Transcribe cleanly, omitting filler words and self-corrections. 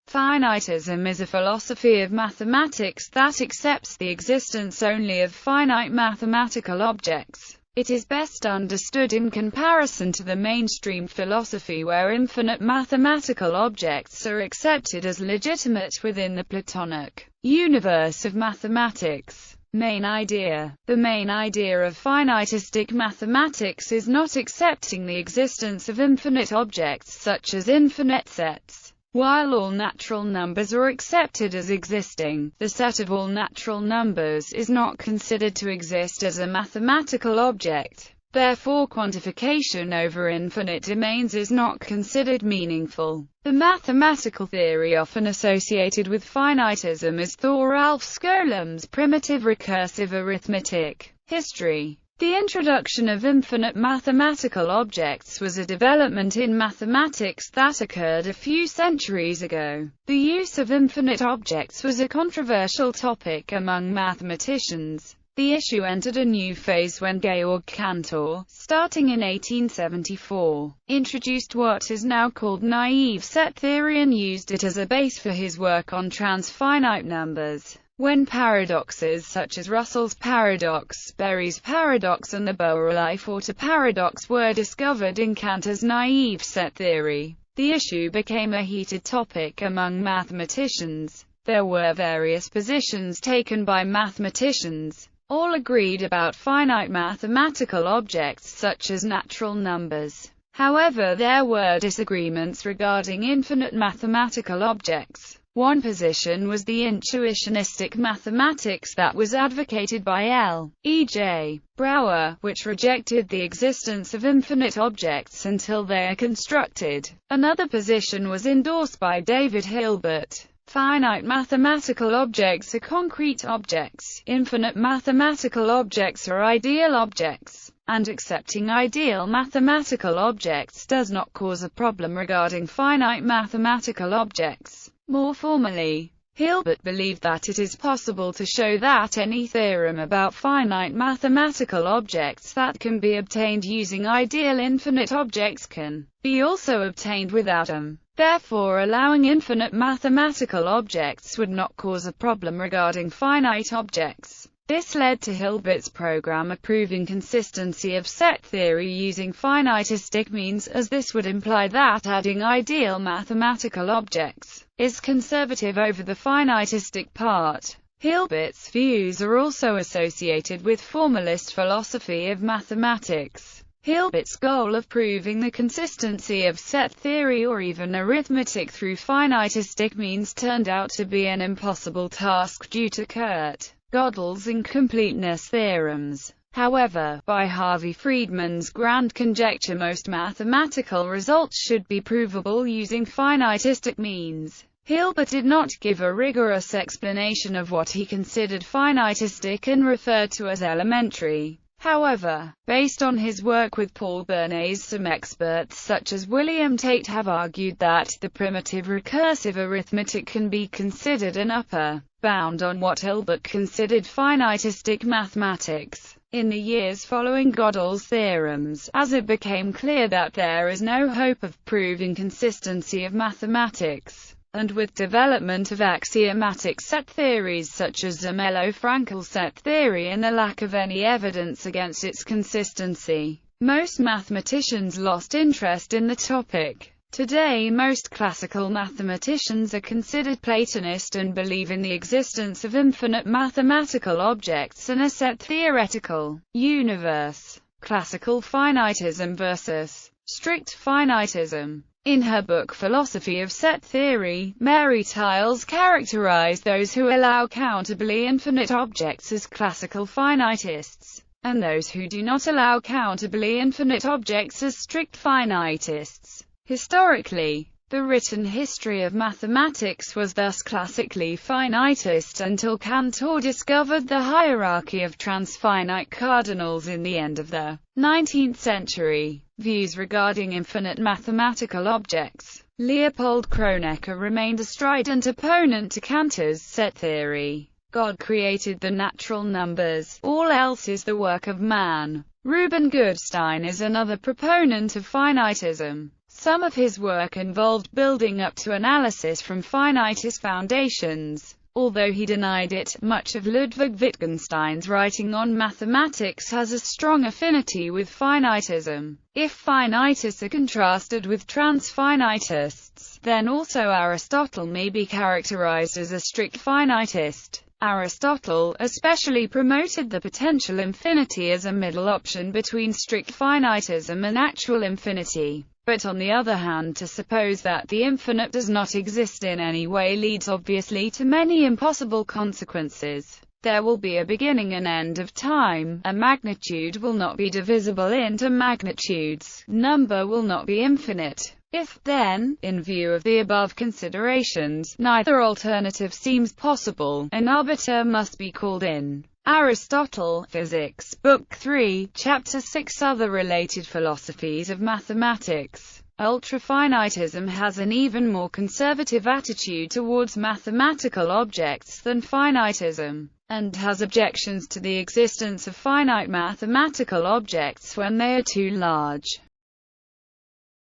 Finitism is a philosophy of mathematics that accepts the existence only of finite mathematical objects. It is best understood in comparison to the mainstream philosophy where infinite mathematical objects are accepted as legitimate within the Platonic universe of mathematics. Main idea. The main idea of finitistic mathematics is not accepting the existence of infinite objects such as infinite sets. While all natural numbers are accepted as existing, the set of all natural numbers is not considered to exist as a mathematical object. Therefore, quantification over infinite domains is not considered meaningful. The mathematical theory often associated with finitism is Thoralf Skolum's primitive recursive arithmetic. History. The introduction of infinite mathematical objects was a development in mathematics that occurred a few centuries ago. The use of infinite objects was a controversial topic among mathematicians. The issue entered a new phase when Georg Cantor, starting in 1874, introduced what is now called naive set theory and used it as a base for his work on transfinite numbers. When paradoxes such as Russell's paradox, Berry's paradox and the Boer-Leiforter paradox were discovered in Cantor's naive set theory, the issue became a heated topic among mathematicians. There were various positions taken by mathematicians. All agreed about finite mathematical objects such as natural numbers. However, there were disagreements regarding infinite mathematical objects. One position was the intuitionistic mathematics that was advocated by L. E. J. Brouwer, which rejected the existence of infinite objects until they are constructed. Another position was endorsed by David Hilbert. Finite mathematical objects are concrete objects, infinite mathematical objects are ideal objects, and accepting ideal mathematical objects does not cause a problem regarding finite mathematical objects. More formally, Hilbert believed that it is possible to show that any theorem about finite mathematical objects that can be obtained using ideal infinite objects can be also obtained without them. Therefore, allowing infinite mathematical objects would not cause a problem regarding finite objects. This led to Hilbert's program approving consistency of set theory using finitistic means, as this would imply that adding ideal mathematical objects is conservative over the finitistic part. Hilbert's views are also associated with formalist philosophy of mathematics. Hilbert's goal of proving the consistency of set theory or even arithmetic through finitistic means turned out to be an impossible task due to Kurt Gödel's incompleteness theorems. However, by Harvey Friedman's grand conjecture, most mathematical results should be provable using finitistic means. Hilbert did not give a rigorous explanation of what he considered finitistic and referred to as elementary. However, based on his work with Paul Bernays, some experts such as William Tate have argued that the primitive recursive arithmetic can be considered an upper bound on what Hilbert considered finitistic mathematics. In the years following Gödel's theorems, as it became clear that there is no hope of proving consistency of mathematics, and with development of axiomatic set theories such as Zermelo-Fraenkel set theory and the lack of any evidence against its consistency, most mathematicians lost interest in the topic. Today, most classical mathematicians are considered Platonist and believe in the existence of infinite mathematical objects and a set theoretical universe. Classical finitism versus strict finitism. In her book Philosophy of Set Theory, Mary Tiles characterized those who allow countably infinite objects as classical finitists, and those who do not allow countably infinite objects as strict finitists. Historically, the written history of mathematics was thus classically finitist until Cantor discovered the hierarchy of transfinite cardinals in the end of the 19th century. Views regarding infinite mathematical objects. Leopold Kronecker remained a strident opponent to Cantor's set theory. God created the natural numbers, all else is the work of man. Reuben Goodstein is another proponent of finitism. Some of his work involved building up to analysis from finitist foundations. Although he denied it, much of Ludwig Wittgenstein's writing on mathematics has a strong affinity with finitism. If finitists are contrasted with transfinitists, then also Aristotle may be characterized as a strict finitist. Aristotle especially promoted the potential infinity as a middle option between strict finitism and actual infinity. But on the other hand, to suppose that the infinite does not exist in any way leads obviously to many impossible consequences. There will be a beginning and end of time, a magnitude will not be divisible into magnitudes, number will not be infinite. If, then, in view of the above considerations, neither alternative seems possible, an arbiter must be called in. Aristotle, Physics, Book 3, Chapter 6. Other related philosophies of mathematics. Ultrafinitism has an even more conservative attitude towards mathematical objects than finitism, and has objections to the existence of finite mathematical objects when they are too large.